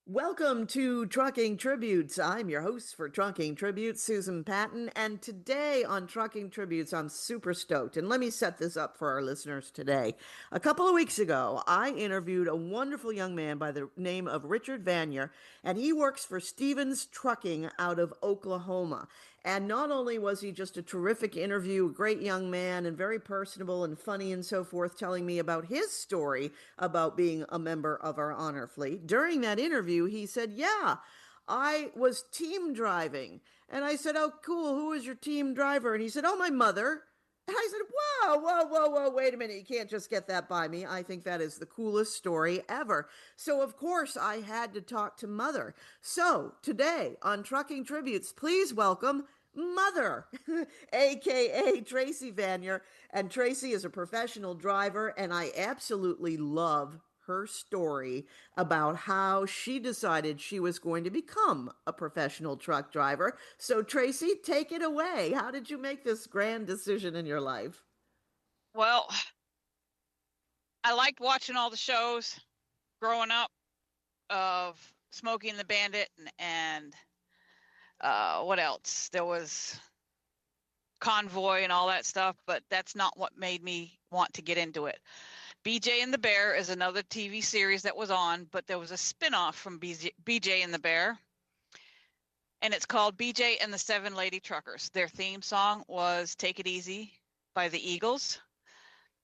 Welcome to Trucking Tributes. I'm your host for Trucking Tributes, Susan Patten. And today on Trucking Tributes, I'm super stoked. And let me set this up for our listeners today. A couple of weeks ago, I interviewed a wonderful young man by the name of Richard Vanier, and he works for Stevens Trucking out of Oklahoma. And not only was he just a terrific interview, a great young man, and very personable and funny and so forth, telling me about his story about being a member of our honor fleet. During that interview, he said, "Yeah, I was team driving." And I said, "Oh, cool. Who was your team driver?" And he said, "Oh, my mother." And I said, "Whoa, whoa, whoa, whoa, wait a minute. You can't just get that by me. I think that is the coolest story ever." So, of course, I had to talk to Mother. So, today on Trucking Tributes, please welcome Mother, aka Tracy Vanier. And Tracy is a professional driver, and I absolutely love her story about how she decided she was going to become a professional truck driver. So, Tracy, take it away. How did you make this grand decision in your life? Well, I liked watching all the shows growing up of Smokey and the Bandit and what else? There was Convoy and all that stuff, but that's not what made me want to get into it. BJ and the Bear is another TV series that was on, but there was a spinoff from BJ and the Bear, and it's called BJ and the Seven Lady Truckers. Their theme song was Take It Easy by the Eagles.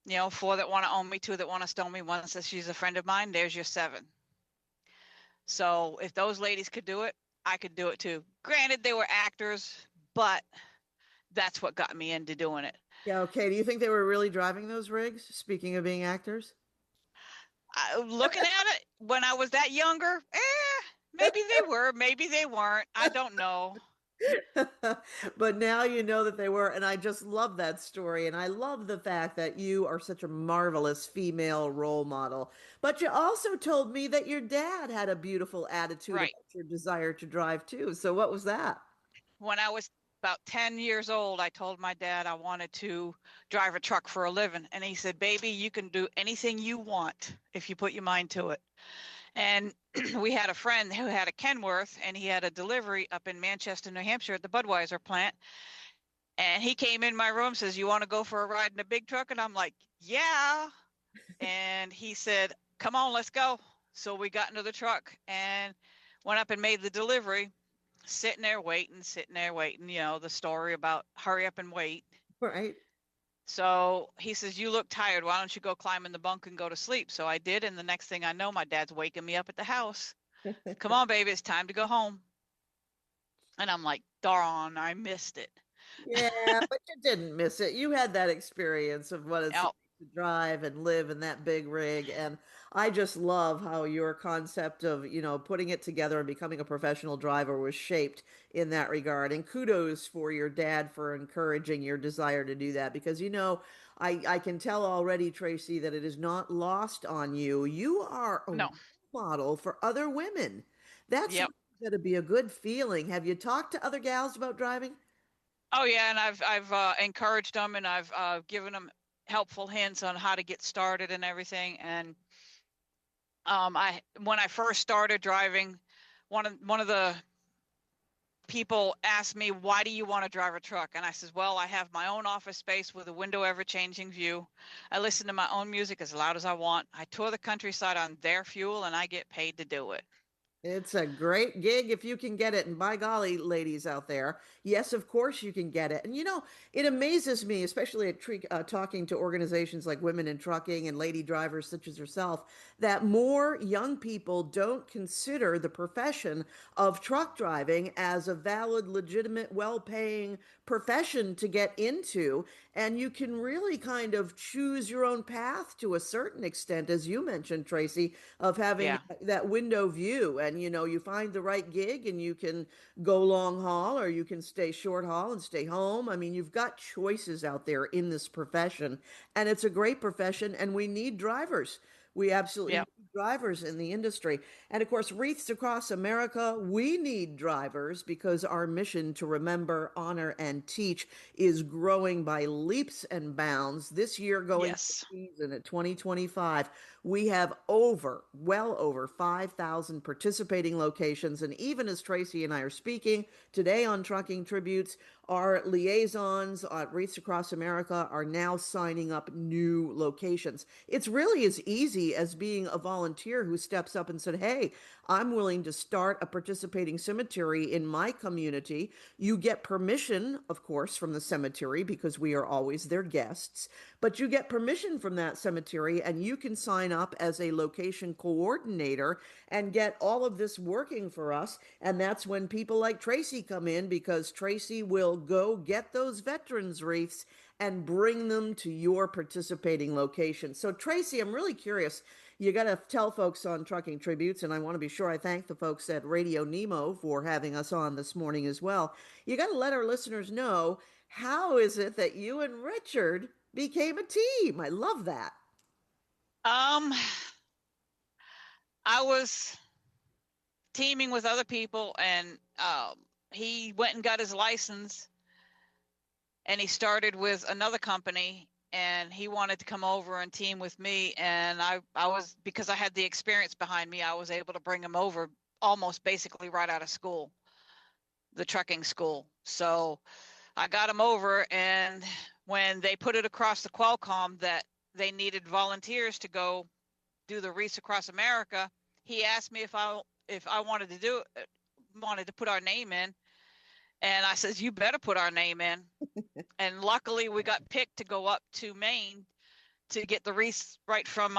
You know, four that want to own me, two that want to stone me, one says she's a friend of mine. There's your seven. So if those ladies could do it, I could do it too. Granted, they were actors, but that's what got me into doing it. Yeah, okay. Do you think they were really driving those rigs? Speaking of being actors? Looking at it when I was that younger, maybe they were, maybe they weren't. I don't know. But now you know that they were, and I just love that story. And I love the fact that you are such a marvelous female role model. But you also told me that your dad had a beautiful attitude Right. about your desire to drive too. So what was that? When I was about 10 years old, I told my dad I wanted to drive a truck for a living. And he said, "Baby, you can do anything you want if you put your mind to it." And we had a friend who had a Kenworth, and he had a delivery up in Manchester, New Hampshire at the Budweiser plant. And he came in my room, says, "You want to go for a ride in a big truck?" And I'm like, "Yeah." And he said, "Come on, let's go." So we got into the truck and went up and made the delivery, sitting there waiting, the story about hurry up and wait. Right. So he says, "You look tired. Why don't you go climb in the bunk and go to sleep?" So I did. And the next thing I know, my dad's waking me up at the house. "Come on, baby, it's time to go home." And I'm like, darn, I missed it. Yeah, but you didn't miss it. You had that experience of what it's like Oh, to drive and live in that big rig. And I just love how your concept of, putting it together and becoming a professional driver was shaped in that regard. And kudos for your dad for encouraging your desire to do that because, I can tell already, Tracy, that it is not lost on you. You are a role no. model for other women. That's Yep. going to be a good feeling. Have you talked to other gals about driving? Oh yeah, and I've encouraged them and I've given them helpful hints on how to get started and everything. And I when I first started driving, one of the people asked me, "Why do you want to drive a truck?" And I says, "Well, I have my own office space with a window ever-changing view. I listen to my own music as loud as I want. I tour the countryside on their fuel, and I get paid to do it." It's a great gig if you can get it. And by golly, ladies out there, yes, of course you can get it. And it amazes me, especially talking to organizations like Women in Trucking and lady drivers such as yourself, that more young people don't consider the profession of truck driving as a valid, legitimate, well-paying profession to get into. And you can really kind of choose your own path to a certain extent, as you mentioned, Tracy, of having Yeah. that window view. And you find the right gig and you can go long haul or you can stay short haul and stay home. I mean, you've got choices out there in this profession, and it's a great profession, and we need drivers. We absolutely Yep. need drivers in the industry. And of course, Wreaths Across America, we need drivers because our mission to remember, honor, and teach is growing by leaps and bounds. This year, going into Yes. season at 2025, we have well over 5,000 participating locations. And even as Tracy and I are speaking today on Trucking Tributes, our liaisons at Wreaths Across America are now signing up new locations. It's really as easy as being a volunteer who steps up and said, "Hey, I'm willing to start a participating cemetery in my community." You get permission, of course, from the cemetery because we are always their guests, but you get permission from that cemetery and you can sign up as a location coordinator and get all of this working for us. And that's when people like Tracy come in because Tracy will go get those veterans wreaths and bring them to your participating location. So, Tracy, I'm really curious. You got to tell folks on Trucking Tributes, and I want to be sure I thank the folks at Radio Nemo for having us on this morning as well. You got to let our listeners know, how is it that you and Richard became a team? I love that. Um, I was teaming with other people, and he went and got his license, and he started with another company, and he wanted to come over and team with me, and I was, because I had the experience behind me, I was able to bring him over almost basically right out of school, the trucking school. So I got him over, and when they put it across the Qualcomm that they needed volunteers to go do the Wreaths Across America, he asked me if I wanted to wanted to put our name in, and I says, "You better put our name in." And luckily, we got picked to go up to Maine to get the wreaths right from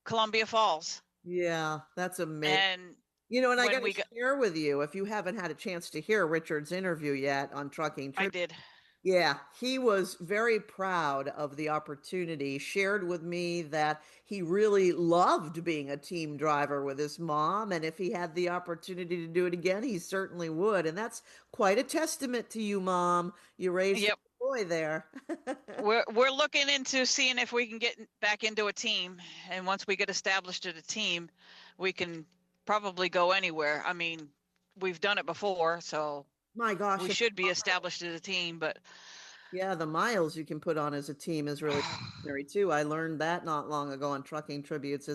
Columbia Falls. Yeah, that's amazing. And And I got when to we got, share with you, if you haven't had a chance to hear Richard's interview yet on Trucking I Tribute. did. Yeah, he was very proud of the opportunity, shared with me that he really loved being a team driver with his mom. And if he had the opportunity to do it again, he certainly would. And that's quite a testament to you, Mom. You raised a Yep, boy there. we're looking into seeing if we can get back into a team. And once we get established as a team, we can probably go anywhere. I mean, we've done it before, so My gosh, we should be established as a team. But yeah, the miles you can put on as a team is really extraordinary too. I learned that not long ago on Trucking Tributes.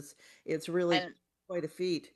It's really and quite a feat.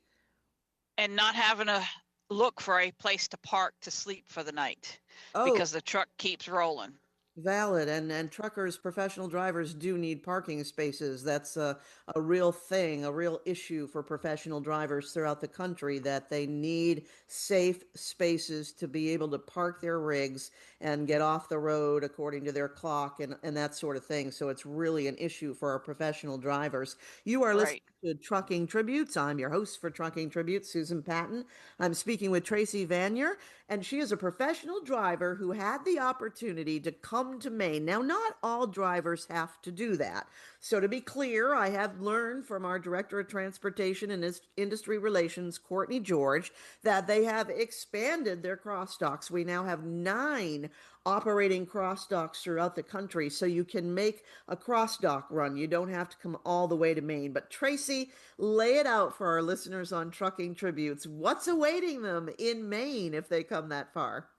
not having to look for a place to park to sleep for the night Oh, because the truck keeps rolling. valid. And truckers, professional drivers do need parking spaces. That's a real thing, a real issue for professional drivers throughout the country, that they need safe spaces to be able to park their rigs and get off the road according to their clock and that sort of thing. So it's really an issue for our professional drivers. You are listening Right. to Trucking Tributes. I'm your host for Trucking Tributes, Susan Patten. I'm speaking with Tracy Vanier, and she is a professional driver who had the opportunity to come to Maine. Now, not all drivers have to do that. So, to be clear, I have learned from our Director of Transportation and Industry Relations, Courtney George, that they have expanded their cross docks. We now have 9 operating cross docks throughout the country, so you can make a cross dock run. You don't have to come all the way to Maine. But Tracy, lay it out for our listeners on Trucking Tributes. What's awaiting them in Maine if they come that far?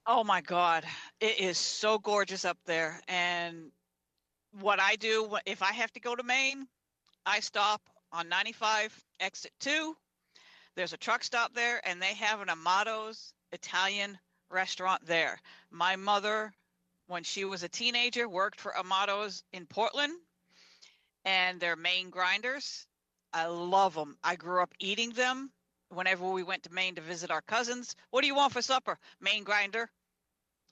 Oh my God. It is so gorgeous up there. And what I do, if I have to go to Maine, I stop on 95, exit 2. There's a truck stop there, and they have an Amato's Italian restaurant there. My mother, when she was a teenager, worked for Amato's in Portland, and they're Maine grinders. I love them. I grew up eating them whenever we went to Maine to visit our cousins. What do you want for supper? Maine grinder.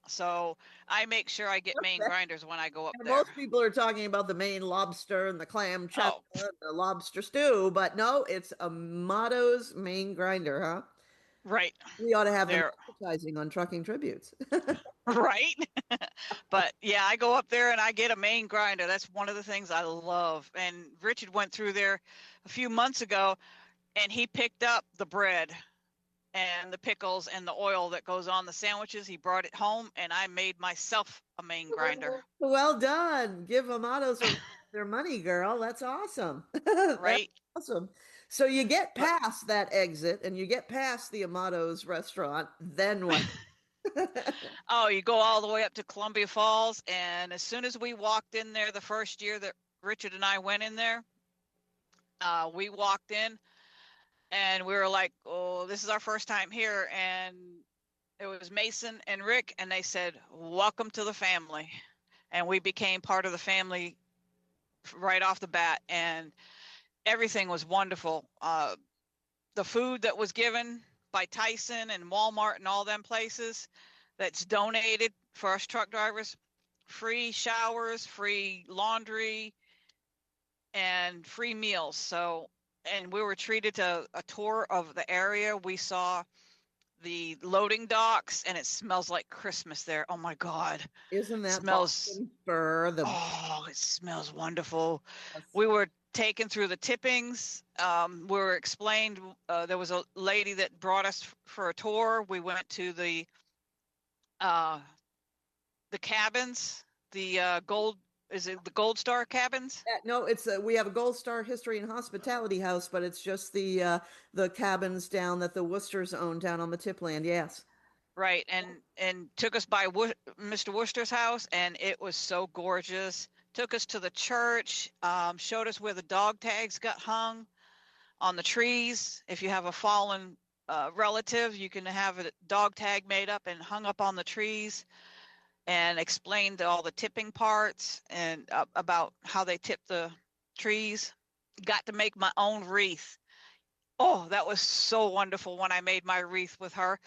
So I make sure I get Maine grinders when I go up And there. most people are talking about the Maine lobster and the clam chowder Oh, and the lobster stew, but no, it's Amato's Maine grinder, huh? right. We ought to have them They're advertising on Trucking Tributes. right. But yeah, I go up there and I get a Maine grinder. That's one of the things I love. And Richard went through there a few months ago, and he picked up the bread and the pickles and the oil that goes on the sandwiches. He brought it home, and I made myself a Maine grinder. Well done. Give Amados a Their money, girl. That's awesome. That's right? awesome. So you get But past that exit and you get past the Amato's restaurant, then what? oh, you go all the way up to Columbia Falls, and as soon as we walked in there the first year that Richard and I went in there, we walked in and we were like, "Oh, this is our first time here." And it was Mason and Rick, and they said, "Welcome to the family," and we became part of the family right off the bat, and everything was wonderful. The food that was given by Tyson and Walmart and all them places that's donated for us truck drivers, free showers, free laundry, and free meals. So, and we were treated to a tour of the area. We saw the loading docks, and it smells like Christmas there. Oh my God. Isn't that Smells, Boston fur? The oh, it smells wonderful. best. We were taken through the tippings. We were explained, there was a lady that brought us for a tour. We went to uh, the cabins, the gold, is it the Gold Star cabins? No, it's we have a Gold Star History and Hospitality House, but it's just the cabins down that the Worcesters own down on the tipland. Yes. Right, and took us by Mr. Worcester's house, and it was so gorgeous. Took us to the church, showed us where the dog tags got hung on the trees. If you have a fallen relative, you can have a dog tag made up and hung up on the trees, and explained all the tipping parts and about how they tip the trees. Got to make my own wreath. Oh, that was so wonderful when I made my wreath with her.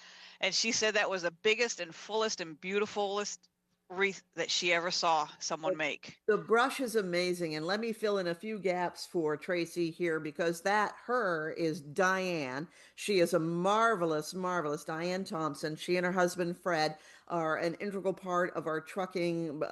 And she said that was the biggest and fullest and beautifulest wreath that she ever saw someone make. The brush is amazing. And let me fill in a few gaps for Tracy here because that her is Diane. She is a marvelous, marvelous Diane Thompson. She and her husband Fred are an integral part of our trucking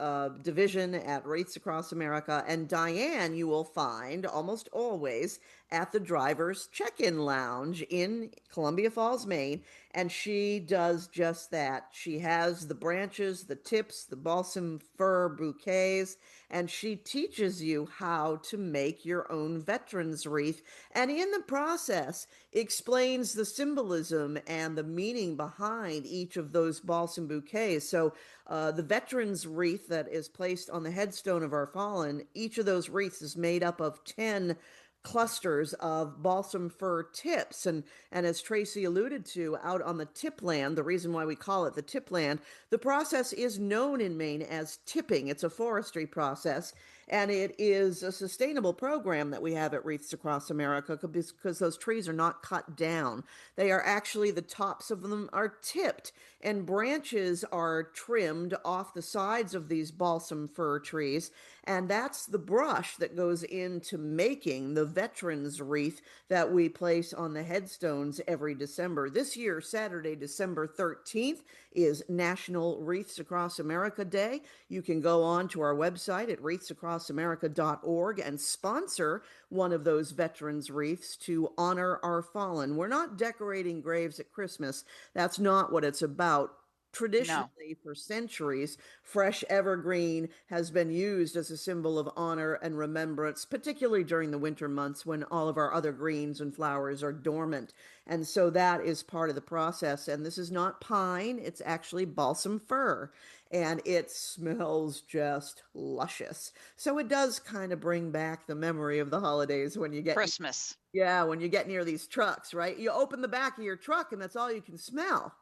division at Wreaths Across America. And Diane, you will find almost always at the driver's check-in lounge in Columbia Falls, Maine. And she does just that. She has the branches, the tips, the balsam fir bouquets, and she teaches you how to make your own veterans wreath. And in the process, explains the symbolism and the meaning behind each of those balsam bouquets. So, the veterans wreath that is placed on the headstone of our fallen, each of those wreaths is made up of 10 clusters of balsam fir tips. And as Tracy alluded to, out on the tipland, the reason why we call it the tipland, the process is known in Maine as tipping. It's a forestry process, and it is a sustainable program that we have at Wreaths Across America because those trees are not cut down. They are actually, the tops of them are tipped, and branches are trimmed off the sides of these balsam fir trees. And that's the brush that goes into making the veterans wreath that we place on the headstones every December. This year, Saturday, December 13th, is National Wreaths Across America Day. You can go on to our website at wreathsacrossamerica.org and sponsor one of those veterans wreaths to honor our fallen. We're not decorating graves at Christmas. That's not what it's about. No, Traditionally, for centuries, fresh evergreen has been used as a symbol of honor and remembrance, particularly during the winter months when all of our other greens and flowers are dormant. And so that is part of the process. And this is not pine, it's actually balsam fir. And it smells just luscious. So it does kind of bring back the memory of the holidays when you get, Christmas. yeah, when you get near these trucks, right? You open the back of your truck and that's all you can smell.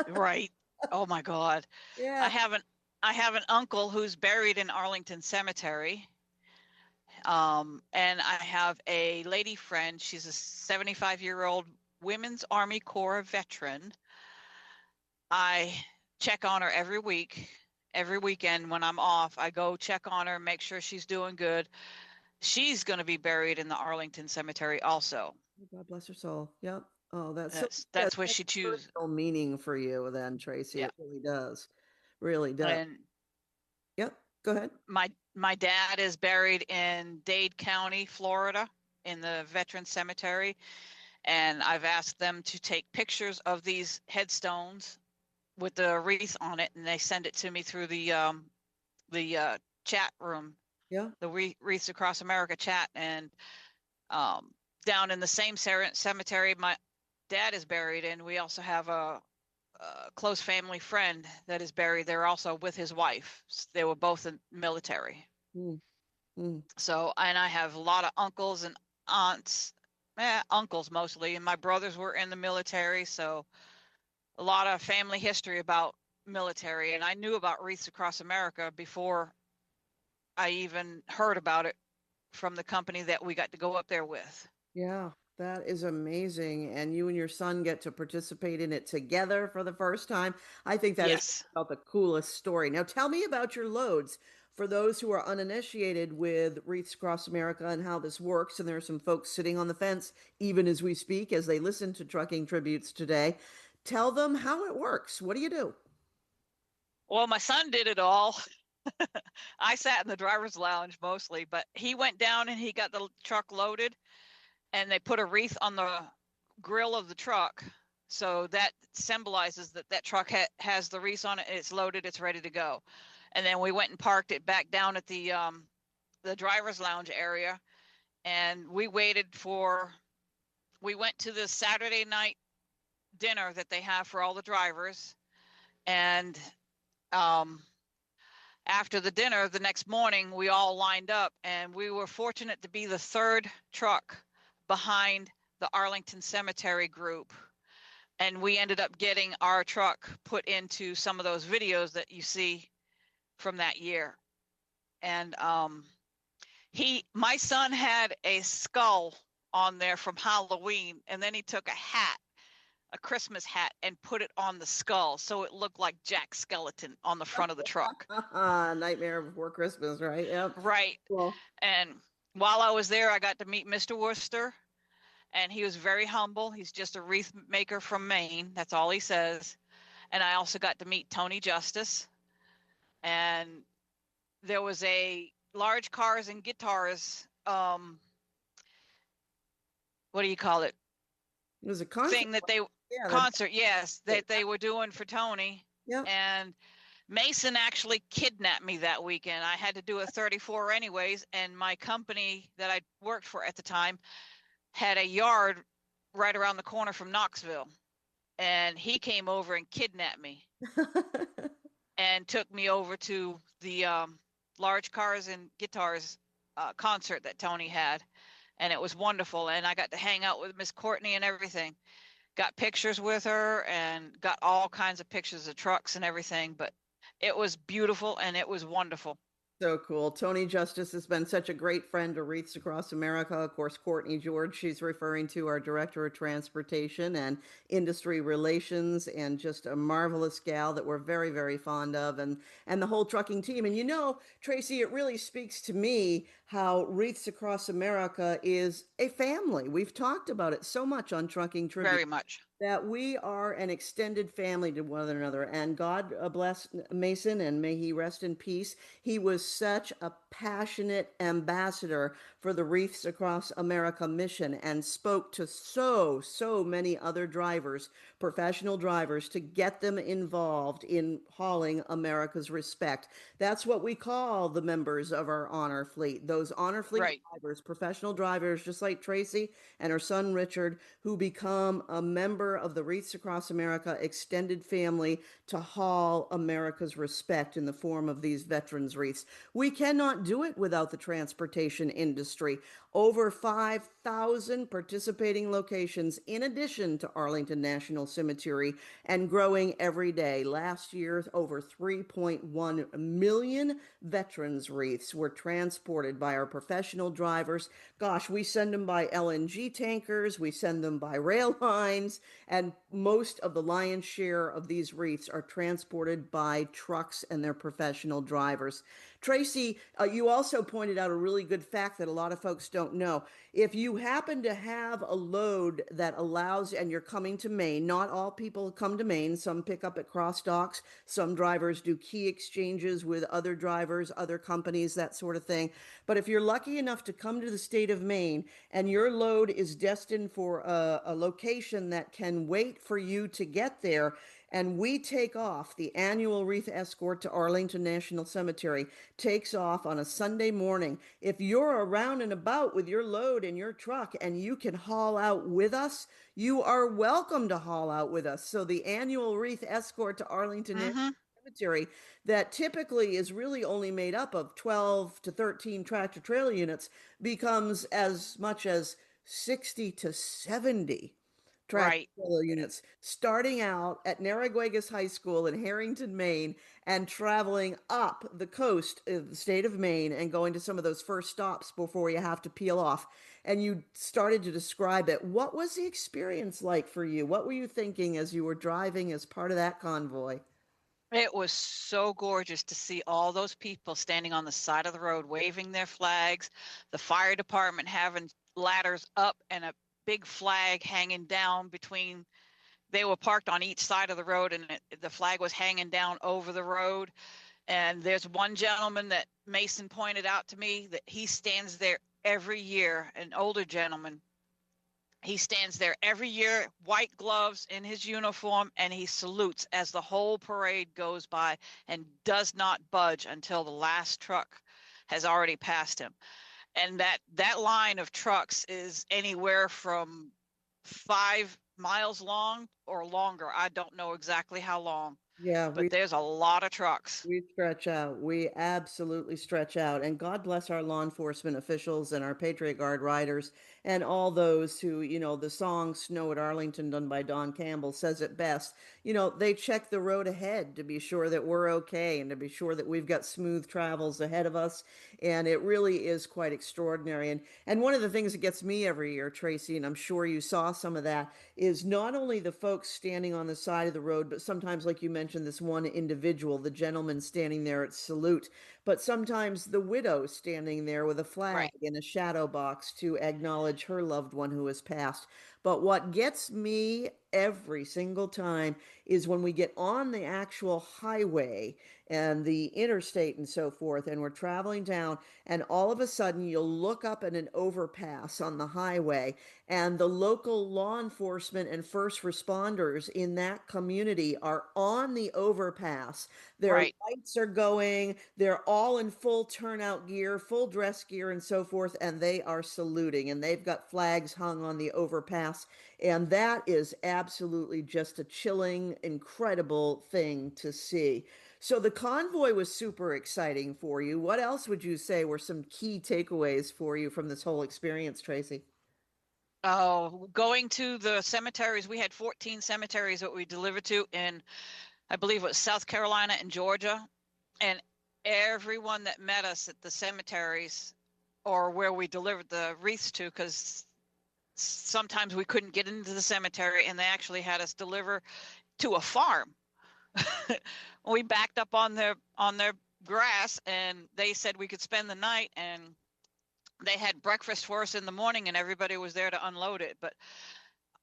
Right. Oh my God. I Yeah. have an I have an uncle who's buried in Arlington Cemetery. And I have a lady friend. She's a 75-year-old Women's Army Corps veteran. I check on her every week. Every weekend when I'm off, I go check on her, make sure she's doing good. She's going to be buried in the Arlington Cemetery also. God bless her soul. Yep. Oh, that's so, yeah, That's where that's she choose. personal meaning for you then, Tracy. Yeah. It really does. Really does. And Yep. Go ahead. my dad is buried in Dade County, Florida, in the Veteran Cemetery, and I've asked them to take pictures of these headstones with the wreath on it, and they send it to me through the chat room Yeah. the Wreaths Across America chat, and um, down in the same cemetery my dad is buried in, we also have a close family friend that is buried there also with his wife. They were both in military. Mm, mm. So, and I have a lot of uncles and aunts, uncles mostly, and my brothers were in the military. So, a lot of family history about military. And I knew about Wreaths Across America before I even heard about it from the company that we got to go up there with. Yeah, that is amazing. And you and your son get to participate in it together for the first time. I think that is Yes. about the coolest story. Now, tell me about your loads for those who are uninitiated with Wreaths Across America and how this works. And there are some folks sitting on the fence, even as we speak, as they listen to Trucking Tributes today. Tell them how it works. What do you do? Well, my son did it all. I sat in the driver's lounge mostly, but he went down and he got the truck loaded, and they put a wreath on the grill of the truck. So that symbolizes that that truck has the wreath on it. It's loaded. It's ready to go. And then we went and parked it back down at the driver's lounge area, and we waited for. We went to the Saturday night dinner that they have for all the drivers, and um, after the dinner the next morning, we all lined up, and we were fortunate to be the third truck behind the Arlington Cemetery group. And we ended up getting our truck put into some of those videos that you see from that year. And my son had a skull on there from Halloween, and then he took a hat, a Christmas hat, and put it on the skull so it looked like Jack Skeleton on the front of the truck. Nightmare Before Christmas, right? Yep. Right. Well, And while I was there, I got to meet Mr. Worcester, and he was very humble. He's just a wreath maker from Maine. That's all he says. And I also got to meet Tony Justice. And there was a large cars and guitars, what do you call it? it was a concert. Thing that they Yeah. concert, yes, that they were doing for Tony. Yep. And Mason actually kidnapped me that weekend. I had to do a 34 anyways, and my company that I worked for at the time had a yard right around the corner from Knoxville. And he came over and kidnapped me and took me over to the large cars and guitars concert that Tony had. And it was wonderful. And I got to hang out with Miss Courtney and everything. Got pictures with her and got all kinds of pictures of trucks and everything. But it was beautiful and it was wonderful. So cool. Tony Justice has been such a great friend to Wreaths Across America. Of course, Courtney George, she's referring to our Director of Transportation and Industry Relations, and just a marvelous gal that we're very, very fond of, and the whole trucking team. And you know, Tracy, it really speaks to me how Wreaths Across America is a family. We've talked about it so much on Trucking Tribute Very much. that we are an extended family to one another. And God bless Mason, and may he rest in peace. He was such a passionate ambassador for the Wreaths Across America mission, and spoke to so many other drivers, professional drivers, to get them involved in hauling America's respect. That's what we call the members of our honor fleet. Those honor fleet Right. drivers, professional drivers, just like Tracy and her son Richard, who become a member of the Wreaths Across America extended family to haul America's respect in the form of these veterans wreaths. We cannot do it without the transportation industry. Over 5,000 participating locations in addition to Arlington National Cemetery, and growing every day. Last year, over 3.1 million veterans wreaths were transported by our professional drivers. Gosh, we send them by LNG tankers, we send them by rail lines, and most of the lion's share of these wreaths are transported by trucks and their professional drivers. Tracy, you also pointed out a really good fact that a lot of folks don't know. If you happen to have a load that allows, and you're coming to Maine, not all people come to Maine. Some pick up at cross docks. Some drivers do key exchanges with other drivers, other companies, that sort of thing. But if you're lucky enough to come to the state of Maine and your load is destined for a location that can wait for you to get there, And we take off. The annual Wreath Escort to Arlington National Cemetery takes off on a Sunday morning. If you're around and about with your load in your truck and you can haul out with us, you are welcome to haul out with us. So the annual Wreath Escort to Arlington National Mm-hmm. Cemetery, that typically is really only made up of 12 to 13 tractor trailer units, becomes as much as 60 to 70 tractor Right. trailer units, starting out at Narraguagus High School in Harrington, Maine, and traveling up the coast of the state of Maine and going to some of those first stops before you have to peel off. And you started to describe it. What was the experience like for you? What were you thinking as you were driving as part of that convoy? It was so gorgeous to see all those people standing on the side of the road waving their flags, the fire department having ladders up and a big flag hanging down between. They were parked on each side of the road, and the flag was hanging down over the road. And there's one gentleman that Mason pointed out to me that he stands there every year, an older gentleman. He stands there every year, white gloves in his uniform, and he salutes as the whole parade goes by and does not budge until the last truck has already passed him. And that line of trucks is anywhere from 5 miles long or longer. I don't know exactly how long, Yeah, but there's a lot of trucks. we stretch out. We absolutely stretch out. And God bless our law enforcement officials and our Patriot Guard riders and all those who, the song Snow at Arlington, done by Don Campbell, says it best. They check the road ahead to be sure that we're okay and to be sure that we've got smooth travels ahead of us. And it really is quite extraordinary. And one of the things that gets me every year, Tracy, and I'm sure you saw some of that, is not only the folks standing on the side of the road, but sometimes, like you mentioned, this one individual, the gentleman standing there at salute, but sometimes the widow standing there with a flag Right. in a shadow box to acknowledge her loved one who has passed. But what gets me every single time is when we get on the actual highway and the interstate and so forth, and we're traveling down, and all of a sudden you'll look up at an overpass on the highway, and the local law enforcement and first responders in that community are on the overpass. Their Right. lights are going, they're all in full turnout gear, full dress gear, and so forth, and they are saluting, and they've got flags hung on the overpass. And that is absolutely just a chilling, incredible thing to see. So the convoy was super exciting for you. What else would you say were some key takeaways for you from this whole experience, Tracy? Oh, going to the cemeteries, we had 14 cemeteries that we delivered to in, I believe it was South Carolina and Georgia. And everyone that met us at the cemeteries or where we delivered the wreaths to, because sometimes we couldn't get into the cemetery and they actually had us deliver to a farm. We backed up on their grass and they said we could spend the night, and they had breakfast for us in the morning and everybody was there to unload it. But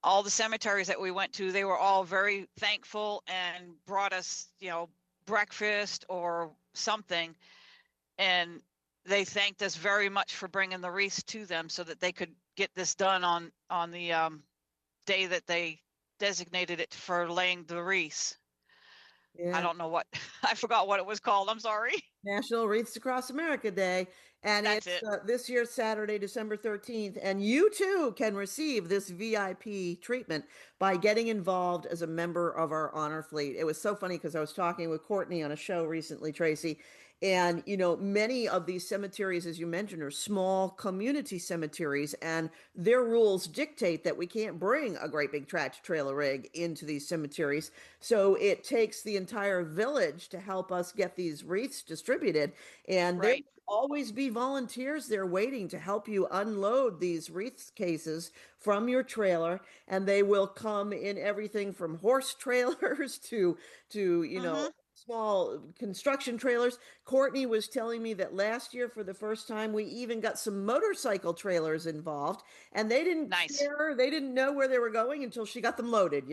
all the cemeteries that we went to, they were all very thankful and brought us, breakfast or something. And they thanked us very much for bringing the wreaths to them so that they could get this done on the day that they designated it for laying the wreaths. I Yeah. don't know what I forgot what it was called. I'm sorry. National Wreaths Across America Day. And That's it's it. this year, Saturday, December 13th. And you too can receive this VIP treatment by getting involved as a member of our honor fleet. It was so funny because I was talking with Courtney on a show recently, Tracy. And, many of these cemeteries, as you mentioned, are small community cemeteries, and their rules dictate that we can't bring a great big tractor trailer rig into these cemeteries. So it takes the entire village to help us get these wreaths distributed. And there Right. will always be volunteers there waiting to help you unload these wreath cases from your trailer, and they will come in everything from horse trailers to Mm-hmm. small construction trailers. Courtney was telling me that last year, for the first time, we even got some motorcycle trailers involved, and they didn't Nice. care. They didn't know where they were going until she got them loaded,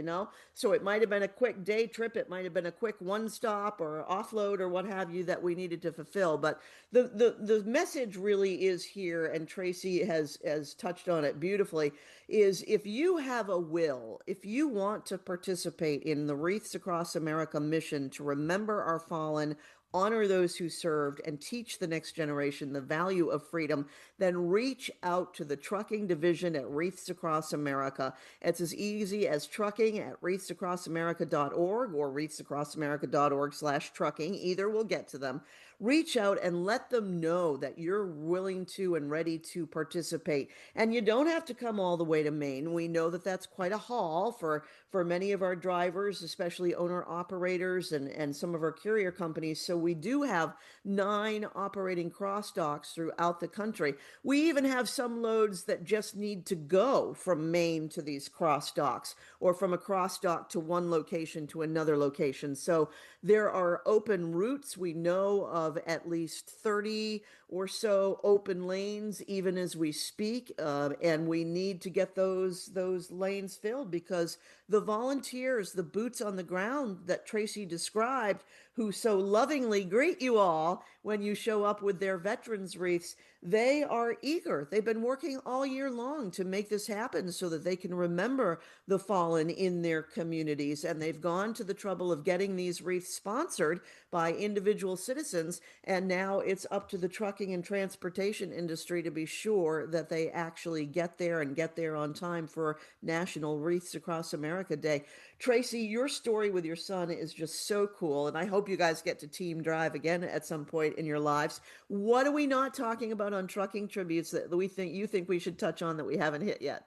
So it might have been a quick day trip. It might have been a quick one stop or offload or what have you that we needed to fulfill. But the message really is here, and Tracy has touched on it beautifully, is if you have a will, if you want to participate in the Wreaths Across America mission to remember our fallen, honor those who served, and teach the next generation the value of freedom, then reach out to the trucking division at Wreaths Across America. It's as easy as trucking at wreathsacrossamerica.org or wreathsacrossamerica.org/trucking. Either will get to them. Reach out and let them know that you're willing to and ready to participate. And you don't have to come all the way to Maine. We know that that's quite a haul for many of our drivers, especially owner operators and some of our courier companies. So we do have 9 operating cross docks throughout the country. We even have some loads that just need to go from Maine to these cross docks, or from a cross dock to one location to another location. So there are open routes. We know of at least 30 or so open lanes, even as we speak, and we need to get those lanes filled, because the volunteers, the boots on the ground that Tracy described, who so lovingly greet you all when you show up with their veterans wreaths, they are eager. They've been working all year long to make this happen so that they can remember the fallen in their communities. And they've gone to the trouble of getting these wreaths sponsored by individual citizens. And now it's up to the trucking and transportation industry to be sure that they actually get there and get there on time for National Wreaths Across America Day. Tracy, your story with your son is just so cool, and I hope you guys get to team drive again at some point in your lives. What are we not talking about on Trucking Tributes that you think we should touch on that we haven't hit yet?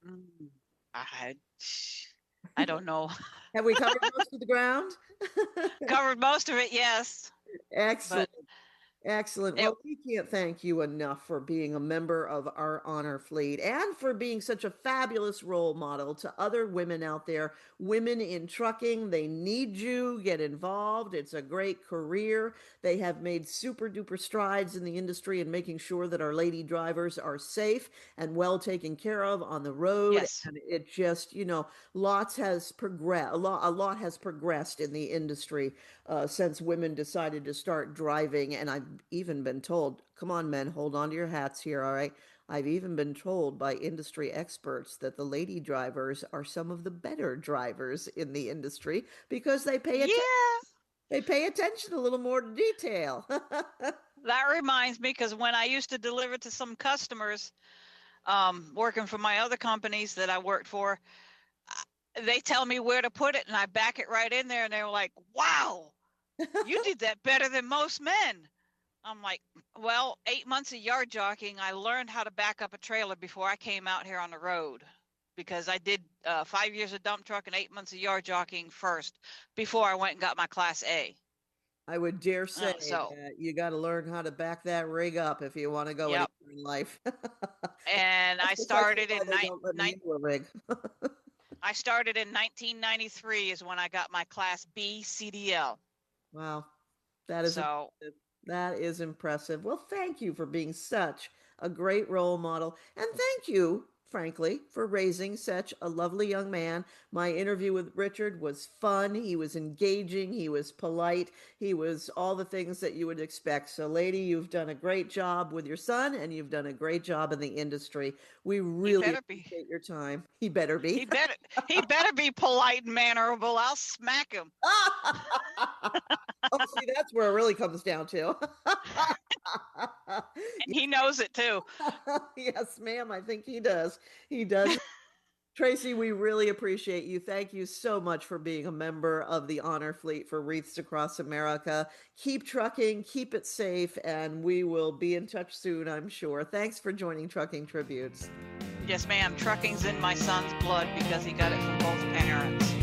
Mm, I, I don't know. Have we covered most of the ground? Covered most of it, yes. Excellent. But Excellent. it, Well, we can't thank you enough for being a member of our honor fleet and for being such a fabulous role model to other women out there, women in trucking. They need you. Get involved. It's a great career. They have made super duper strides in the industry in making sure that our lady drivers are safe and well taken care of on the road. yes. And it just, lots has progressed. A lot has progressed in the industry since women decided to start driving. And I've even been told, come on, men, hold on to your hats here, all right? I've even been told by industry experts that the lady drivers are some of the better drivers in the industry because Yeah. they pay attention a little more to detail. That reminds me, because when I used to deliver to some customers, working for my other companies that I worked for, they tell me where to put it and I back it right in there, and they're like, wow, you did that better than most men. I'm like, well, 8 months of yard jockeying, I learned how to back up a trailer before I came out here on the road, because I did 5 years of dump truck and 8 months of yard jockeying first before I went and got my Class A. I would dare say So, that you got to learn how to back that rig up if you want to go yep. anywhere in life. And That's precisely why they don't let me do a rig. I started in 1993 is when I got my Class B CDL. Wow, that is So, impressive. That is impressive. Well, thank you for being such a great role model. And thank you, frankly, for raising such a lovely young man. My interview with Richard was fun. He was engaging. He was polite. He was all the things that you would expect. So, lady, you've done a great job with your son, and you've done a great job in the industry. We he really better be. appreciate your time. He better be. He better he better be polite and mannerable. I'll smack him. Oh, see, that's where it really comes down to. And he knows it too. Yes, ma'am. I think he does. He does. Tracy, we really appreciate you. Thank you so much for being a member of the Honor Fleet for Wreaths Across America. Keep trucking, keep it safe, and we will be in touch soon, I'm sure. Thanks for joining Trucking Tributes. Yes, ma'am. Trucking's in my son's blood because he got it from both parents.